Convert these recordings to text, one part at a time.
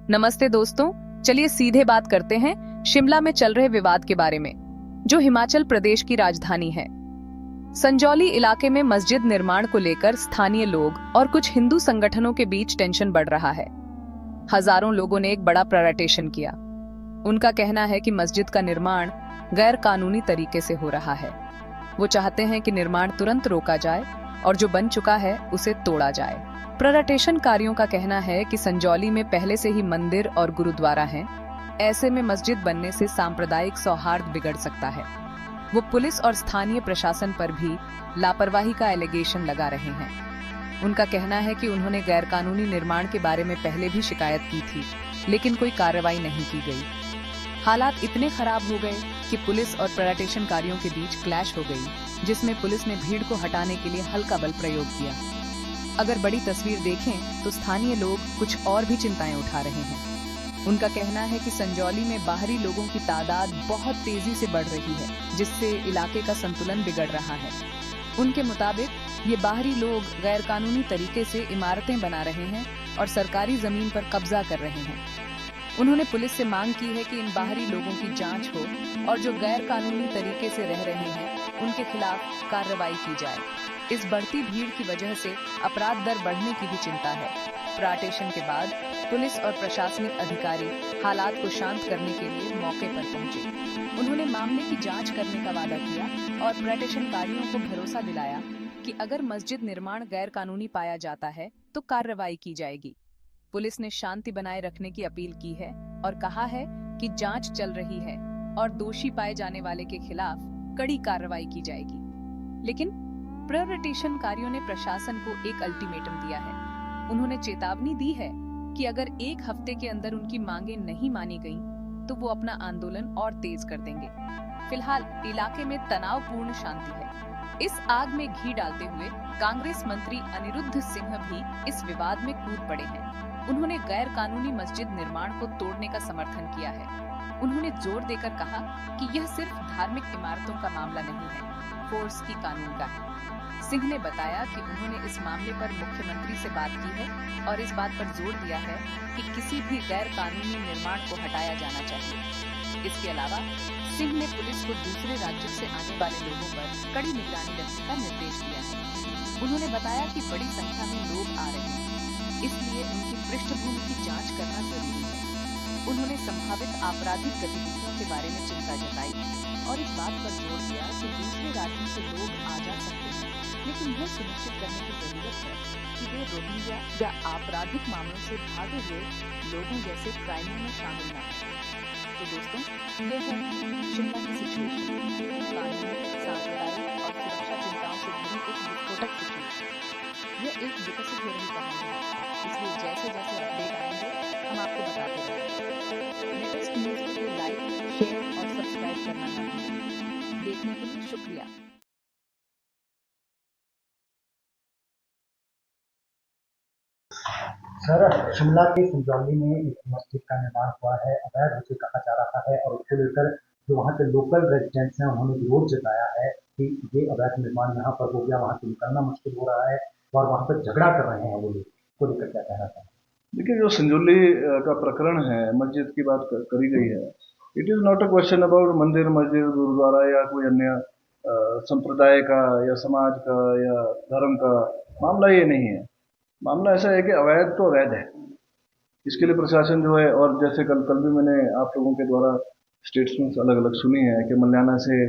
नमस्ते दोस्तों, चलिए सीधे बात करते हैं शिमला में चल रहे विवाद के बारे में, जो हिमाचल प्रदेश की राजधानी है। संजौली इलाके में मस्जिद निर्माण को लेकर स्थानीय लोग और कुछ हिंदू संगठनों के बीच टेंशन बढ़ रहा है। हजारों लोगों ने एक बड़ा प्रोटेस्ट किया। उनका कहना है कि मस्जिद का निर्माण गैर कानूनी तरीके से हो रहा है। वो चाहते हैं कि निर्माण तुरंत रोका जाए और जो बन चुका है उसे तोड़ा जाए। प्रोटेस्टकारियों का कहना है कि संजौली में पहले से ही मंदिर और गुरुद्वारा हैं। ऐसे में मस्जिद बनने से सांप्रदायिक सौहार्द बिगड़ सकता है। वो पुलिस और स्थानीय प्रशासन पर भी लापरवाही का एलिगेशन लगा रहे हैं। उनका कहना है कि उन्होंने गैरकानूनी निर्माण के बारे में पहले भी शिकायत की थी, लेकिन कोई कार्रवाई नहीं की गई। हालात इतने खराब हो गए कि पुलिस और प्रोटेस्टकारियों के बीच क्लैश हो गई, जिसमें पुलिस ने भीड़ को हटाने के लिए हल्का बल प्रयोग किया। अगर बड़ी तस्वीर देखें तो स्थानीय लोग कुछ और भी चिंताएं उठा रहे हैं। उनका कहना है कि संजौली में बाहरी लोगों की तादाद बहुत तेजी से बढ़ रही है, जिससे इलाके का संतुलन बिगड़ रहा है। उनके मुताबिक ये बाहरी लोग गैरकानूनी तरीके से इमारतें बना रहे हैं और सरकारी जमीन पर कब्जा कर रहे हैं। उन्होंने पुलिस से मांग की है कि इन बाहरी लोगों की जांच हो और जो गैरकानूनी तरीके से रह रहे हैं उनके खिलाफ कार्रवाई की जाए। इस बढ़ती भीड़ की वजह से अपराध दर बढ़ने की भी चिंता है। प्रोटेस्ट के बाद पुलिस और प्रशासनिक अधिकारी हालात को शांत करने के लिए मौके पर पहुंचे। उन्होंने मामले की जांच करने का वादा किया और प्रोटेस्टकारियों को भरोसा दिलाया कि अगर मस्जिद निर्माण गैर कानूनी पाया जाता है तो कार्रवाई की जाएगी। पुलिस ने शांति बनाए रखने की अपील की है और कहा है कि जांच चल रही है और दोषी पाए जाने वाले के खिलाफ कड़ी कार्रवाई की जाएगी। लेकिन प्रोटेस्टकारियों ने प्रशासन को एक अल्टीमेटम दिया है। उन्होंने चेतावनी दी है कि अगर एक हफ्ते के अंदर उनकी मांगें नहीं मानी गईं, तो वो अपना आंदोलन और तेज कर देंगे। फिलहाल इलाके में तनावपूर्ण शांति है। इस आग में घी डालते हुए कांग्रेस मंत्री अनिरुद्ध सिंह भी इस विवाद में कूद पड़े हैं। उन्होंने गैर कानूनी मस्जिद निर्माण को तोड़ने का समर्थन किया है। उन्होंने जोर देकर कहा कि यह सिर्फ धार्मिक इमारतों का मामला नहीं है, फोर्स की कानून का है। सिंह ने बताया कि उन्होंने इस मामले पर मुख्यमंत्री से बात की है और इस बात पर जोर दिया है कि किसी भी गैर कानूनी निर्माण को हटाया जाना चाहिए। इसके अलावा सिंह ने पुलिस को दूसरे राज्यों से आने वाले लोगों पर कड़ी निगरानी रखने का निर्देश दिया है। उन्होंने बताया कि बड़ी संख्या में लोग आ रहे हैं, इसलिए उनकी पृष्ठभूमि की जांच करना जरूरी है। उन्होंने संभावित आपराधिक गतिविधियों के बारे में चिंता जताई और इस बात पर जोर दिया कि दूसरे राज्यों से लोग आ जा सकते हैं, लेकिन यह सुनिश्चित करने की जरूरत है कि वे रोहिंग्या या आपराधिक मामलों से भागे हुए लोगों जैसे क्राइमों में शामिल न हों। तो दोस्तों, ये है शिमला की सिचुएशन। कानूनी, सांप्रदायिक और सुरक्षा चिंताओं से भरी एक विस्फोटक सिचुएशन। यह एक विकसित हो रही कहानी है, इसलिए जैसे जैसे अपडेट आएंगे हम आपको बताते रहेंगे। लेटेस्ट न्यूज़ के लिए लाइक, शेयर और सब्सक्राइब करना ना भूलें। देखने के लिए शुक्रिया। सर, शिमला के संजौली में एक मस्जिद का निर्माण हुआ है, अवैध उसे कहा जा रहा है और उसको लेकर जो वहाँ के लोकल रेजिडेंट्स हैं उन्होंने विरोध जताया है कि ये अवैध निर्माण यहाँ पर हो गया, वहाँ से निकलना मुश्किल हो रहा है और वहाँ पर झगड़ा कर रहे हैं वो लोग। को लेकर क्या कहना था? देखिए, जो संजौली का प्रकरण है, मस्जिद की बात करी गई है, it is not a question about मंदिर, मस्जिद, गुरुद्वारा या कोई अन्य संप्रदाय का या समाज का या धर्म का मामला ये नहीं है। मामला ऐसा है कि अवैध तो अवैध है। इसके लिए प्रशासन जो है, और जैसे कल भी मैंने आप लोगों के द्वारा स्टेटमेंट्स अलग अलग सुनी है कि मल्याना से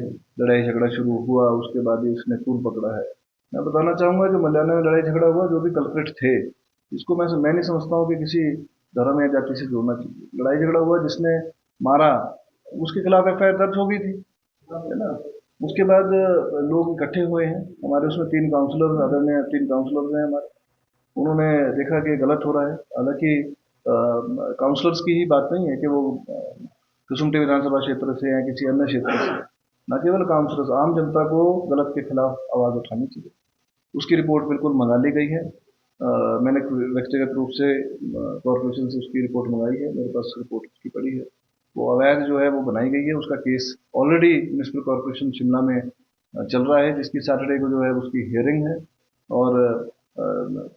लड़ाई झगड़ा शुरू हुआ, उसके बाद ही इसने तूल पकड़ा है। मैं बताना चाहूँगा जो मल्याना में लड़ाई झगड़ा हुआ, जो भी कल्प्रिट थे, इसको मैं नहीं समझता हूँ कि किसी धर्म या जाति से जोड़ना चाहिए। लड़ाई झगड़ा हुआ, जिसने मारा उसके खिलाफ एफआईआर दर्ज हो गई थी, है ना। उसके बाद लोग इकट्ठे हुए हैं, हमारे उसमें 3 काउंसलर, आदरणीय 3 काउंसलर्स हैं हमारे। उन्होंने देखा कि गलत हो रहा है। हालांकि काउंसलर्स की ही बात नहीं है कि वो कुसुम्पटी विधानसभा क्षेत्र से या किसी अन्य क्षेत्र से, न केवल काउंसलर्स, आम जनता को गलत के खिलाफ आवाज़ उठानी चाहिए। उसकी रिपोर्ट बिल्कुल मंगा ली गई है। मैंने व्यक्तिगत रूप से कॉरपोरेशन से उसकी रिपोर्ट मंगाई है, मेरे पास रिपोर्ट उसकी पड़ी है। वो अवैध जो है वो बनाई गई है, उसका case already municipal corporation Shimla में चल रहा है, जिसकी सैटरडे को जो है उसकी हियरिंग है। और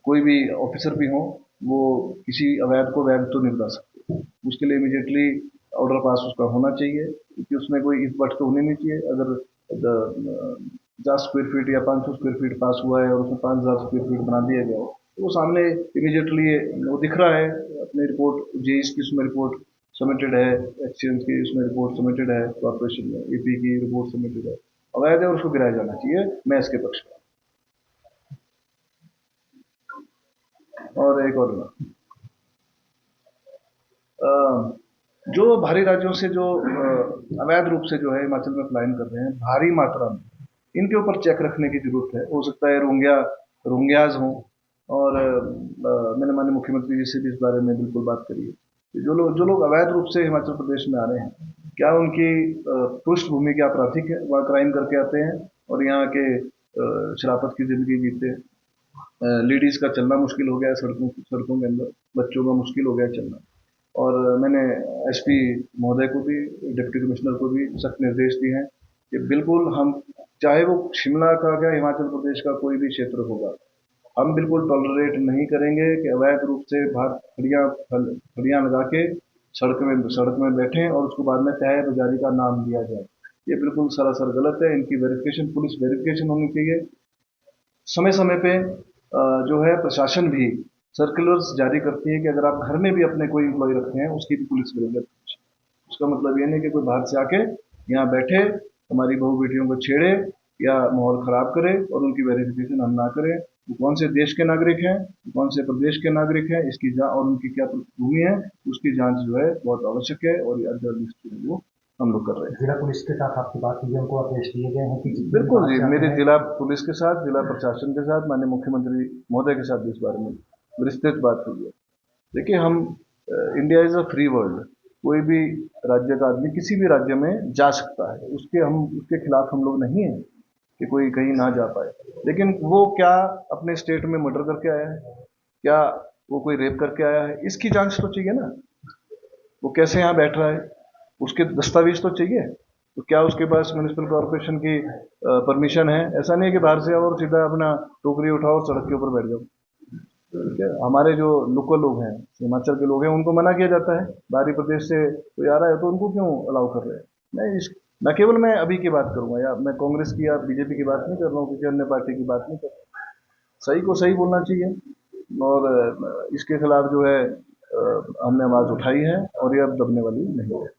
कोई भी ऑफिसर भी हो, वो किसी अवैध को वैध तो नहीं बता सकते। उसके लिए इमीडिएटली ऑर्डर पास उसका होना चाहिए, क्योंकि उसमें कोई इस बट तो होनी नहीं चाहिए। अगर 10 स्क्वायर फीट या 500 स्क्वायर फीट पास हुआ है और उसमें 5000 स्क्वायर फीट बना दिया गया हो, तो वो सामने इमीडिएटली वो दिख रहा है। अपनी रिपोर्ट जेईस की उसमें रिपोर्ट सबमिटेड है, एक्सचेंज की उसमें रिपोर्ट सबमिटेड है, कॉर्पोरेशन में ईपी की रिपोर्ट सबमिटेड है, अवैध है और उसको गिराया जाना चाहिए। मैं इसके पक्ष में। और एक और जो बाहरी राज्यों से जो अवैध रूप से जो है हिमाचल में पलायन कर रहे हैं भारी मात्रा में, इनके ऊपर चेक रखने की जरूरत है। हो सकता है रोहिंग्याज हों, और मैंने माननीय मुख्यमंत्री जी से भी इस बारे में बिल्कुल बात करी है। जो लोग अवैध रूप से हिमाचल प्रदेश में आ रहे हैं, क्या उनकी पृष्ठभूमि क्या आपराधिक है, वहाँ क्राइम करके आते हैं और यहाँ के शराफत की जिंदगी जीते हैं। लेडीज का चलना मुश्किल हो गया है सड़कों के अंदर, बच्चों का मुश्किल हो गया चलना। और मैंने एसपी महोदय को भी, डिप्टी कमिश्नर को भी सख्त निर्देश दिए हैं कि बिल्कुल हम, चाहे वो शिमला का क्या हिमाचल प्रदेश का कोई भी क्षेत्र होगा, हम बिल्कुल टॉलरेट नहीं करेंगे कि अवैध रूप से बाहर खड़ियाँ लगा के सड़क में बैठें और उसको बाद में तय बाजारी का नाम दिया जाए। ये बिल्कुल सरासर गलत है। इनकी वेरिफिकेशन, पुलिस वेरिफिकेशन होनी चाहिए। समय समय पे जो है प्रशासन भी सर्कुलर्स जारी करती है कि अगर आप घर में भी अपने कोई एम्प्लॉय रखते हैं, उसकी भी पुलिस वेरिफिकेशन। उसका मतलब ये नहीं कि कोई बाहर से आके यहाँ बैठे हमारी बहू बेटियों को छेड़े या माहौल खराब करे और उनकी वेरिफिकेशन हम ना करें। वो कौन से देश के नागरिक हैं, कौन से प्रदेश के नागरिक हैं, इसकी जांच और उनकी क्या पृष्ठभूमि है, उसकी जांच जो है बहुत आवश्यक है। और वो हम लोग कर रहे हैं। जिला पुलिस के साथ आपकी बात हुई है, उनको आदेश दिए गए हैं कि बिल्कुल जी, मेरे जिला पुलिस के साथ, जिला प्रशासन के साथ, माननीय मुख्यमंत्री महोदय के साथ भी इस बारे में विस्तृत बात हुई है। देखिए, हम India is a free world. कोई भी राज्य का आदमी किसी भी राज्य में जा सकता है, उसके खिलाफ हम लोग नहीं है कि कोई कहीं ना जा पाए। लेकिन वो क्या अपने स्टेट में मर्डर करके आया है, क्या वो कोई रेप करके आया है, इसकी जांच तो चाहिए ना। वो कैसे यहाँ बैठ रहा है, उसके दस्तावेज तो चाहिए। तो क्या उसके पास म्यूनिसिपल कॉर्पोरेशन की परमिशन है? ऐसा नहीं है कि बाहर से आओ और सीधा अपना टोकरी उठाओ और सड़क के ऊपर बैठ जाओ। ठीक है, हमारे जो लोकल लोग हैं, हिमाचल के लोग हैं, उनको मना किया जाता है। बाहरी प्रदेश से कोई आ रहा है तो उनको क्यों अलाउ कर रहे हैं? न केवल मैं अभी की बात करूंगा, या मैं कांग्रेस की या बीजेपी की बात नहीं कर रहा हूँ, किसी अन्य पार्टी की बात नहीं कर रहा। सही को सही बोलना चाहिए। और इसके खिलाफ जो है हमने आवाज उठाई है और ये अब दबने वाली नहीं है।